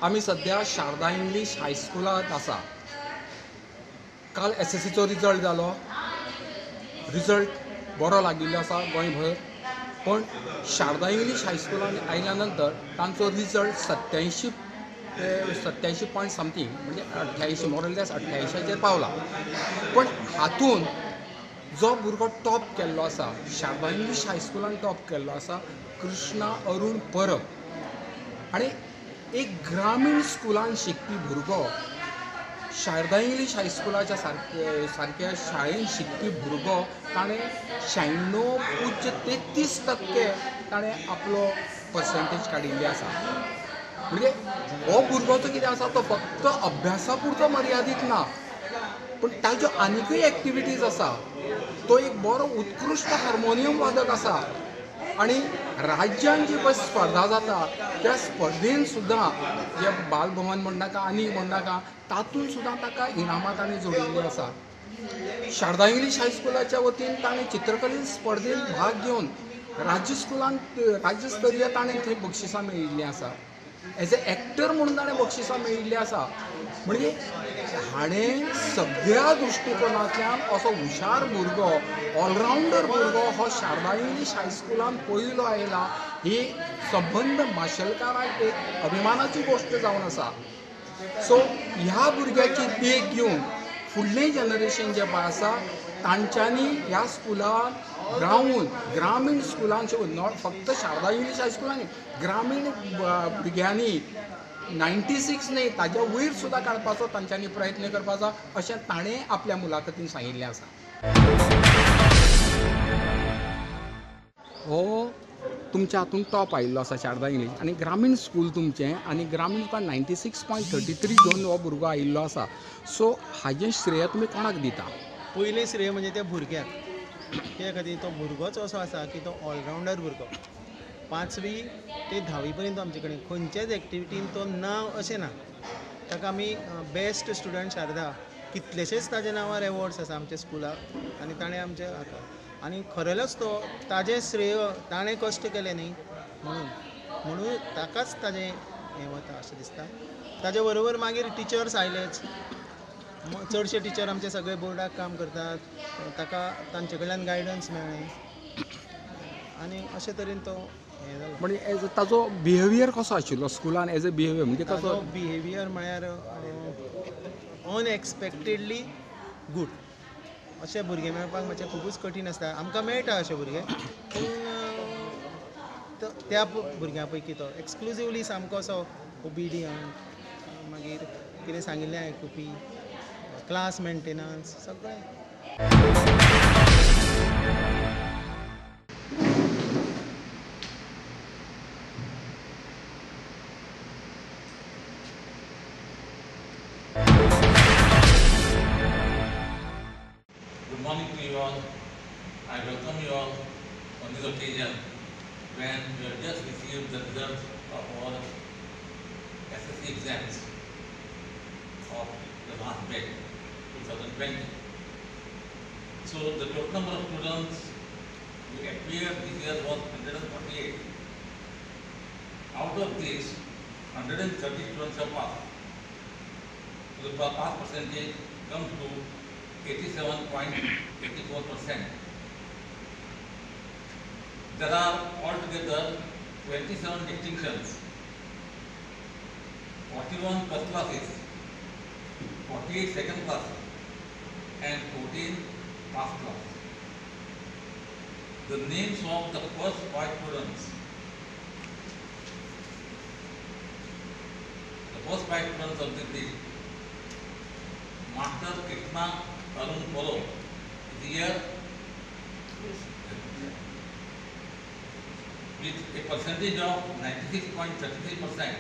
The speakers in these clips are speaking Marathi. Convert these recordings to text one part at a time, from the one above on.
आमी सध्या शारदा इंग्लीश हायस्कुलांत आसा. काल SSCचो रिजल्ट जालो. रिजल्ट बरो लागिल्लो आसा गोंयभर. पण शारदा इंग्लीश हायस्कुलांत आयल्या नंतर तांचो रिजल्ट 87 पॉयंट समथींग म्हणजे 88 मोरलेस 88चेर पावला. पण हातून जो भुरगो टॉप केल्लो आसा, शारदा इंग्लीश हायस्कुलांत टॉप केल्लो आसा, कृष्णा अरुण परब. आनी एक ग्रामीण स्कुलांत शिकपी भुरगो शारदा इंग्लीश हायस्कुलाच्या सारक्या शाळेंत शिकपी भुरगो ताणें 96.33% ताणें आपलो पर्संटेज काडिल्ली आसा. म्हणजे हो भुरगो जो कितें आसा तो फक्त अभ्यासा पुरतो मर्यादीत ना, पण ताज्यो आनिकूय एक्टिविटीज आसा. तो एक बरो उत्कृश्ट हार्मोनियम वादक आसा. आनी राज्यान जी पळय स्पर्धा जाता त्या स्पर्धेन सुद्दां जे बालभवन म्हणनाका आनी म्हणनाका तातूंत सुद्दां ताका इनामां ताणें जोडिल्लीं आसा. शारदा इंग्लीश हायस्कुलाच्या वतीन ताणें चित्रकले स्पर्धेंत भाग घेवन राज्यस्तरीय ताणें थंय बक्षिसां मेळिल्लीं आसा. एज ए एक्टर म्हणून ताणें बक्षिसां मेळिल्लीं आसा. म्हणजे हाणें सगळ्या दृश्टिकोनांतल्यान असो हुशार भुरगो, ऑलरावंडर भुरगो हो शारदा इंग्लीश हायस्कुलांत पयलो आयला ही सबंद माशेलकाराक एक अभिमानाची गोश्ट जावन आसा. सो ह्या भुरग्याची देख घेवन फुडलें जनरेशन जें पळय आसा तांच्यांनी ह्या स्कुलान रावून ग्रामीण स्कुलांत नॉट फक्त शारदा इंग्लीश हायस्कुलांनी ग्रामीण भुरग्यांनी 96 न्ही ताच्या वयर सुद्दां काडपाचो तांच्यांनी प्रयत्न करपाचो अशें ताणें आपल्या मुलाखतीन सांगिल्लें आसा. हो तुमच्या हातूंत टॉप आयिल्लो आसा शारदा इंग्लीश आनी ग्रामीण स्कूल तुमचें आनी ग्रामीण तुका 96.33 घेवन हो भुरगो आयिल्लो आसा. सो हाजें श्रेय तुमी कोणाक दिता? पयलें श्रेय म्हणजे त्या भुरग्याक. कित्या खातीर तो भुरगोच असो आसा की तो ऑलरावंडर भुरगो. 5वी ते 10वी पर्यंत आमचे कडेन खंयच्याच एक्टिविटीन तो नांव अशें ना. ताका आमी बेस्ट स्टुडंट शारदा कितलेशेच ताजे नांवार एवॉर्ड्स आसा आमच्या स्कुलाक आनी ताणें आमचे आनी खरेलोच तो ताजें श्रेय ताणें कश्ट केले न्ही म्हणून ताकाच ताजें हें वता अशें दिसता. ताजे बरोबर मागीर टिचर्स आयलेच. चडशे टिचर आमचे सगळे बोर्डाक काम करतात. ताका तांचे कडल्यान गायडन्स मेळ्ळें आनी अशे तरेन तो हें जालो. म्हणजे एज ताजो बिहेवियर कसो आशिल्लो स्कुलान एज अ बिहेवियर म्हणजे ताजो बिहेवियर म्हळ्यार अनएक्सपेक्टेडली गूड. अशे भुरगे मेळपाक मातशें खुबूच कठीण आसता. आमकां मेळटा अशे भुरगे पूण त्या भुरग्यां पैकी तो एक्सक्लुझिवली सामको असो ओबिडियंट, मागीर कितें सांगिल्लें आयकुपी, क्लास मेंटेनन्स सगळें. Good morning to you all. I welcome you all on this occasion when we have just received the results of our SSC exams of the last batch 2020. So the total number of students who appeared this year was 148. Out of this, 130 students have passed. So the pass percentage comes to 87.84%. There are altogether 27 distinctions, 41 first classes, 48 second classes, and 14 pass class. The names of the first 5 students. The first 5 students of this list: Master Krishna Arun Polo, year with a percentage of 96.33%.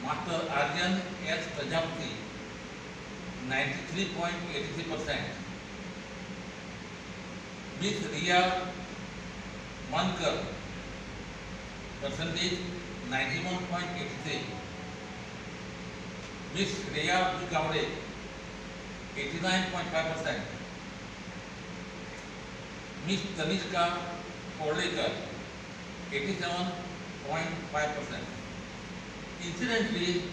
Master Aryan S. Prajapati, 93.83%. Miss Riya Mankar, percentage 91.83. Miss Shreya Gowde, 89.5%. Miss Tanishka Kodlekar, 87.5%. Incidentally,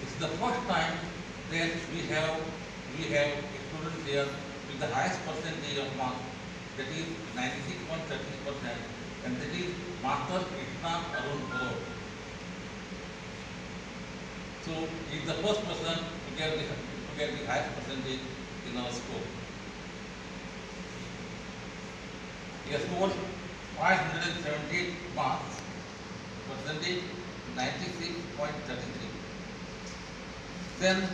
it's the first time that we have a student there with the highest percentage of marks, that is 96.13%, and that is Master Krishna Arun Boro. So he is the first person to get the highest percentage in our school. He has scored 578 marks, percentage 96.33. Then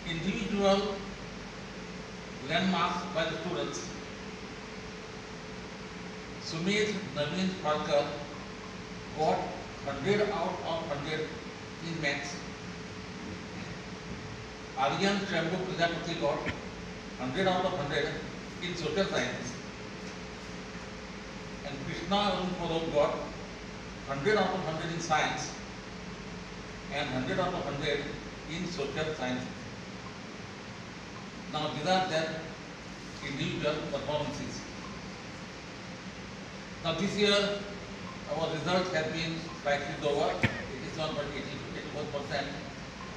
individual landmarks by the students. Sumit Naveen Parkar got 100 out of 100 in maths. Aryan Shambhu Prajapati got 100 out of 100 in social science. And Krishna Arun Boro got 100 out of 100 in science and 100 out of 100 in social science. Now these are their individual performances. Now this year our results have been slightly lower. It is 1.84%,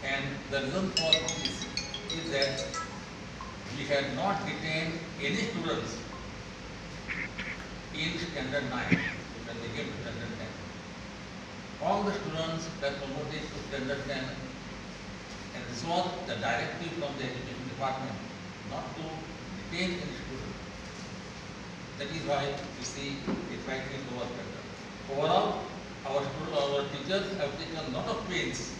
and the reason for this is that we had not retained any students in standard 9 when they came to standard 10. All the students were promoted to standard 10, and this was the directive from the education department not to retain any student. That is why you see a slightly lower pattern. Overall, our teachers have taken a lot of pains.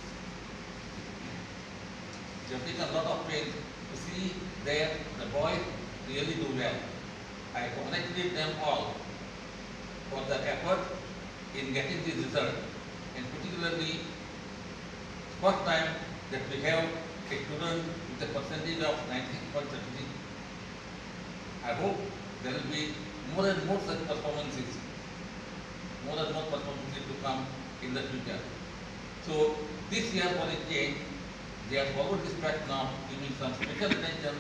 They have taken a lot of pains to see that the boys really do well. I congratulate them all for their effort in getting this result, and particularly first time that we have a student with a percentage of 96.33. I hope there will be more and more such performances, to come in the future. So this year for a change, they have followed this pattern of giving some special attention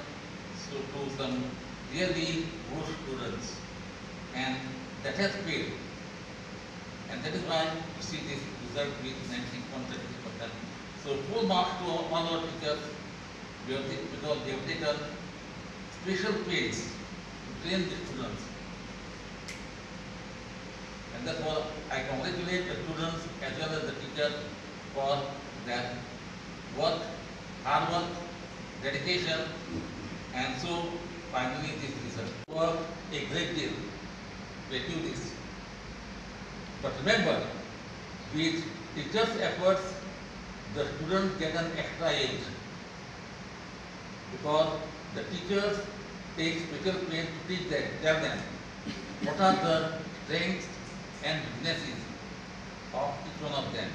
to some really good students, and that has paid. And that is why you see this result with 96.33%. So full marks to all our teachers, because they have taken special pains to train the students. And therefore I congratulate the students as well as the teachers for their work, hard work, dedication, and so finally this result. Work a great deal to achieve this. But remember, with teachers' efforts, the students get an extra edge, because the teachers take special pains to teach them, tell them what are the strengths and weaknesses of each one of them.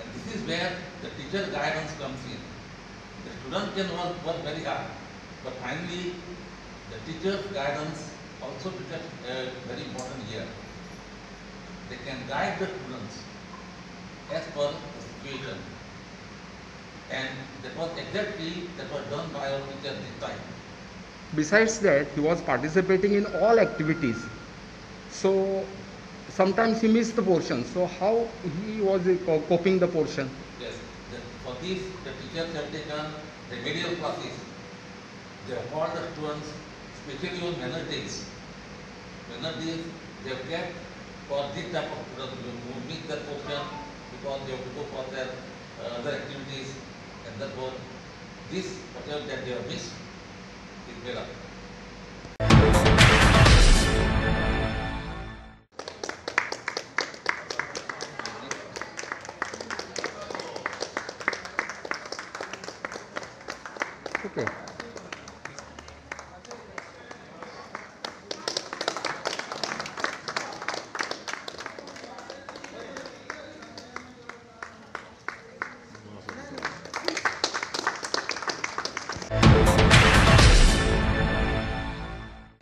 And this is where the teacher guidance comes in. The student can work very hard, but finally the teacher's guidance also becomes very important here. They can guide the students as per the situation. And that was done by our teacher this time. Besides that, he was participating in all activities. So sometimes he missed the portion. So how he was coping the portion? Yes. For this, the teachers have taken remedial classes. They have called the students especially on Wednesdays. Wednesdays they have kept for this type of students who miss that portion because they have to go for their other activities, and therefore this whatever that they have missed is made up. Okay.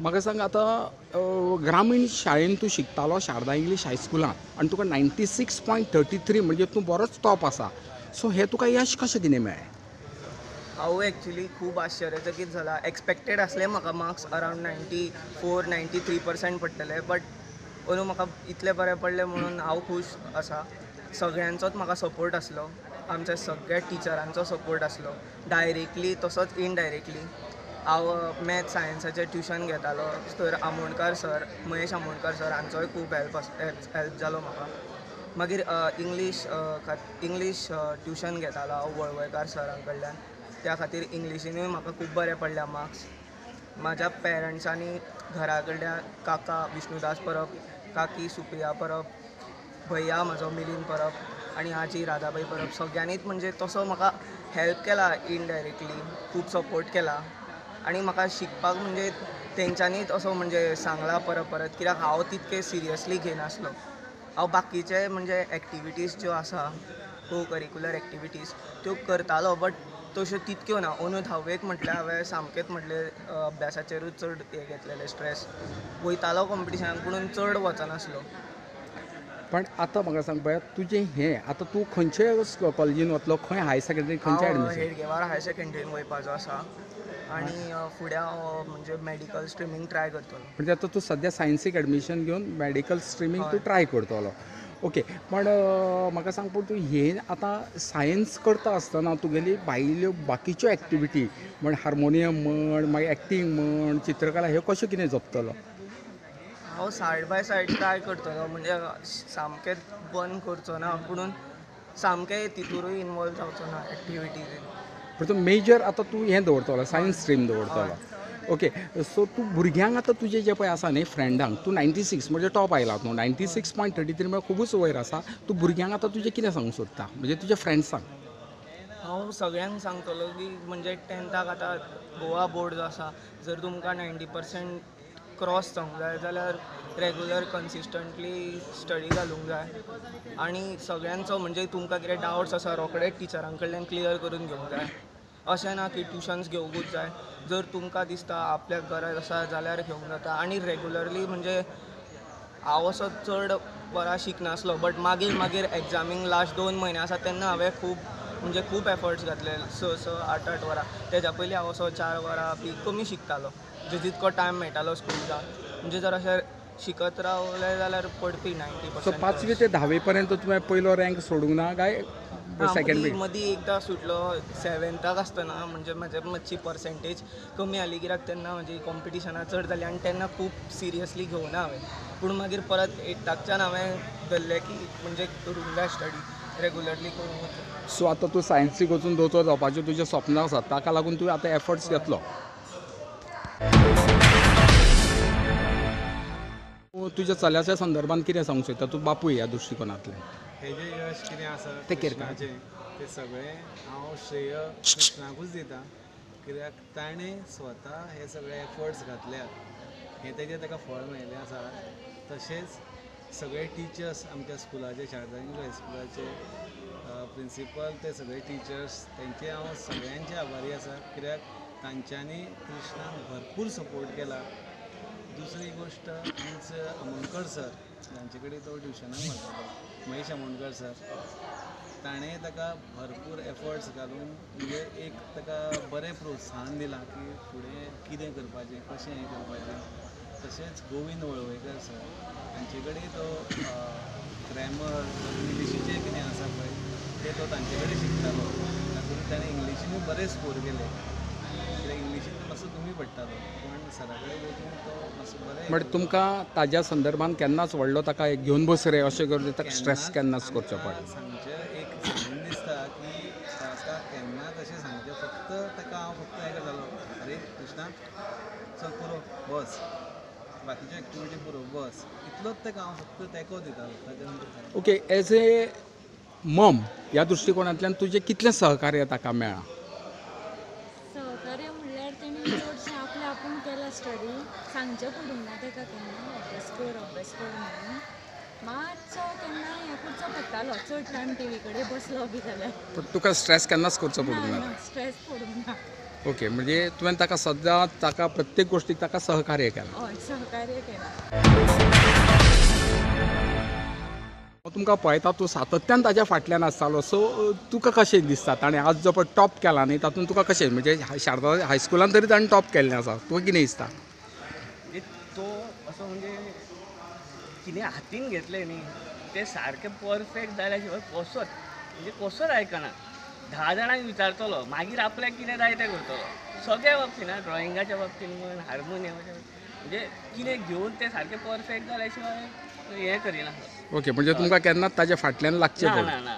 म्हाका सांग आतां ग्रामीण शाळेंत तूं शिकतालो शारदा इंग्लीश हायस्कुलांत आनी तुका 96.33 म्हणजे तूं बरोच टॉप आसा. सो हे तुका यश कशें कितें मेळ्ळें? हांव एक्चुली खूब आश्चर्यचकीत जाला. एक्सपेक्टेड आसले म्हाका मार्क्स अरावंड 94-93% पडटले, बट अंदू म्हाका इतले बरे पडले म्हणून हांव खूश आसा. सगळ्यांचोच म्हाका सपोर्ट आसलो, आमच्या सगळ्या टिचरांचो सपोर्ट आसलो, डायरेक्टली तसोच इनडायरेक्टली. हांव मॅथ्स सायन्साचें ट्युशन घेतालो, तर आमोणकार सर, महेश आमोणकार सर हांचोय खूब हेल्प जालो म्हाका. मागीर इंग्लीश ट्युशन घेतालो हांव वळवयकार सरां कडल्यान, त्या खातीर इंग्लिशीनूय म्हाका खूब बरे पडल्या मार्क्स. म्हाज्या पेरंट्सांनी घरा कडल्यान काका विष्णुदास परब, काकी सुप्रिया परब, भैया म्हाजो मिलिंद परब आनी आजी राधाबाई परब, सगळ्यांनीच म्हणजे तसो म्हाका हेल्प केला इनडायरेक्टली, खूब सपोर्ट केला. आनी म्हाका शिकपाक म्हणजे तेंच्यांनीच असो म्हणजे सांगला परत कित्याक हांव तितके सिरियसली घेयनासलो. हांव बाकीचे म्हणजे एक्टिविटीज ज्यो आसा, को करिक्युलर एक्टिविटीज त्यो करतालो, बट तश्यो तितक्यो ना. अंदू धाव्वेक म्हटल्यार हांवें सामकेंच म्हटलें अभ्यासाचेरूच चड हें घेतलेलें स्ट्रेस. वयतालो कॉम्पिटिशनाक पूण चड वचनासलो. पण आतां म्हाका सांग पळय, तुजें हें आतां तूं खंयचे कॉलेजीन वतलो, खंय हाय सेकंडरी खंयचे हांव एडमिशन? हेडगेवार हायर सेकंडरीन वयपाचो आसा आनी फुडें हांव म्हणजे मेडिकल स्ट्रिमींग ट्राय करतलो. म्हणजे आतां तूं सद्या सायन्सीक एडमिशन घेवन मेडिकल स्ट्रिमींग तूं हय. ट्राय करतलो. ओके, पण म्हाका सांग पूण तूं हें आतां सायन्स करता आसतना तुगेली भायल्यो बाकीच्यो एक्टिविटी म्हण हार्मोनियम म्हण, मागीर एक्टींग म्हण, चित्रकला ह्यो कशें कितें जपतलो? हांव सायड बाय सायड ट्राय करतलो, म्हणजे सामकेंच बंद करचो ना, पुणून सामकें तितूरूय इनवॉल्व जावचो ना एक्टिविटीजीन. पण तूं मेजर आतां तूं हें दवरतलो, सायन्स स्ट्रीम दवरतलो. ओके, सो तूं भुरग्यांक आतां तुजें जें पळय आसा न्ही फ्रेंडांक, तूं 96 म्हणजे टॉप आयला न्हू, 96.33 म्हळ्यार खुबूच वयर आसा. तूं भुरग्यांक आतां तुजें कितें सांगूंक सोदता, म्हणजे तुज्या फ्रेंड्सांक? हांव सगळ्यांक सांगतलो की म्हणजे 10थाक आतां गोवा बोर्ड जो आसा, जर तुमकां 90% क्रॉस जावंक जाय जाल्यार रेगुलर कन्सिस्टंटली स्टडी घालूंक जाय. आनी सगळ्यांचो म्हणजे तुमकां कितें डावट्स आसा रोखडेच टिचरां कडल्यान क्लियर करून घेवंक जाय. अशें ना की ट्युशन्स घेवंकूच जाय. जर तुमकां दिसता आपल्याक गरज आसा जाल्यार घेवंक जाता. आनी रेगुलरली म्हणजे हांव असो चड बरा शिकनासलो, बट मागीर एग्जामीक लास्ट 2 म्हयने आसा तेन्ना हांवें खूब एफर्ट्स घातले, 6-8 वरां. तेज्या पयलीं हांव असो 4 वरां बी कमी शिकतालो, म्हणजे जितको टायम मेळटालो स्कूलचा. म्हणजे जर अशें शिकत रावलें जाल्यार पडपी 90%. सो 5वी ते 10वी पर्यंत तुवें पयलो रँक सोडूंक ना काय सेकंड बी? मदीं एकदां सुटलो 7थाक आसतना, म्हणजे मातशी पर्सेंटेज कमी जाली कित्याक तेन्ना म्हजी कॉम्पिटिशनां चड जालीं आनी तेन्ना खूब सिरियसली घेवना हांवें. पूण मागीर परत 8थाच्यान हांवें धरलें की म्हणजे करूंक जाय स्टडी रेगुलरली करूंक जाय. सो आतां तूं सायन्सीक वचून दोतोर जावपाचें तुजें स्वप्न आसा, ताका लागून तुवें आतां एफर्ट्स घेतलो. तूं तुज्या चल्याच्या संदर्भान कितें सांगूंक सोदता, तूं बापूय ह्या दृश्टिकोनांतल्यान? हे जे यश कितें आसा ते केरकार. कृष्णाचें, ते सगळें हांव श्रेय कृष्णाकूच दिता. कित्याक ताणें स्वता हे सगळे एफर्ट्स घातल्यात, हे ताका फळ मेळिल्लें आसा. तशेंच सगळे टिचर्स आमच्या स्कुलाचे, शारदा इंग्लीश हायस्कुलाचे प्रिंसिपल, ते सगळे टिचर्स, तेंचे हांव सगळ्यांचे आभारी आसा. कित्याक तांच्यांनी कृष्णाक भरपूर सपोर्ट केला. दुसरी गोश्ट आमचे आमोणकर सर, जांचे कडेन तो ट्युशनाक वतालो, महेश आमोणकर सर, ताणें ताका भरपूर एफर्ट्स घालून म्हणजे एक ताका बरें प्रोत्साहन दिलां की फुडें कितें करपाचें, कशें हें करपाचें. तशेंच गोविंद वळवयकर सर, तांचे कडेन तो ग्रॅमर, इंग्लिशीचें कितें आसा पळय तें तो तांचे कडेन शिकतालो. तातूंत ताणें इंग्लिशीनूय बरें स्कोर केले, कित्याक इंग्लिशीन मातसो कमी पडटालो, पूण सरा कडेन वचून तो मातसो बरें. बट तुमकां ताज्या संदर्भान केन्नाच व्हडलो ताका घेवन बस रे अशें करून ताका स्ट्रेस केन्नाच करचो पडना? सांगचें एक सांगून दिसता की ताका केन्नाच अशें सांगचें, फक्त ताका हांव फक्त हें करतालो, अरे कृष्णा चल पुरो बस, बाकीच्यो एक्टिविटी पुरो बस, इतलोच ताका हांव फक्त तेंको दितालो. ताच्या नंतर ओके, एज ए मम ह्या दृश्टिकोनांतल्यान तुजें कितलें सहकार्य ताका मेळ्ळां? सहकार्य म्हणल्यार तेणी चडशें आपलें आपूण केलां स्टडी, सांगचें पडूंक ना ताका केन्ना अभ्यास कर म्हणून. मातसो केन्ना हें करचो पडटालो, चड टायम टीव्ही कडेन बसलो बी जाल्यार. पण तुका स्ट्रेस केन्नाच करचो पडूंक ना? ना स्ट्रेस पडूंक ना. ओके, म्हणजे तुवें ताका सदां ताका प्रत्येक गोश्टीक ताका सहकार्य केलां. हय, सहकार्य केलां. तुमकां पळयता तूं सातत्यान ताच्या फाटल्यान आसतालो सो तुका कशें दिसता ताणें आज जो पळय टॉप केला न्ही तातूंत तुका कशें म्हणजे शारदा हायस्कुलान तरी ताणें टॉप केल्लें आसा तुका कितें दिसता? म्हणजे तो असो म्हणजे कितें हातीन घेतलें न्ही तें सारकें परफेक्ट जाल्या शिवाय कसोच आयकना. 10 जाणांक विचारतलो मागीर आपल्याक कितें जाय तें करतलो. सगळ्या बाबतीन ड्रॉइंगाच्या बाबतीन म्हण हार्मोनियमाच्या म्हणजे कितें घेवन तें सारकें परफेक्ट जाल्या शिवाय हें करिना. ओके म्हणजे तुमकां केन्नाच ताच्या फाटल्यान लागचें ना पडना. ना ना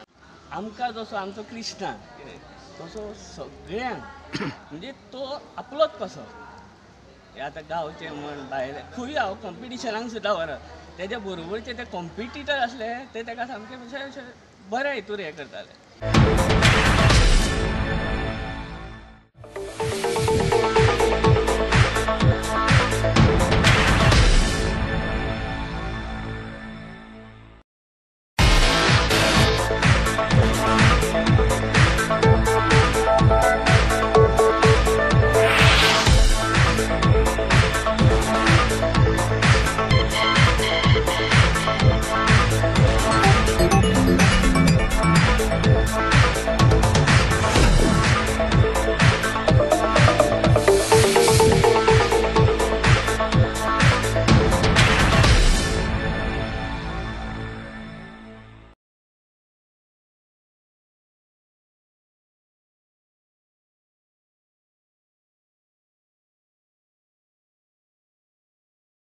आमकां जसो आमचो कृष्णा तसो सगळ्यांक म्हणजे तो आपलोच कसो. हे आतां गांवचे म्हण भायले खंय हांव कॉम्पिटिशनाक सुद्दां व्हरत तेज्या बरोबरचे ते कॉम्पिटिटर आसले ते ताका सामके बरे हितूर हें करताले.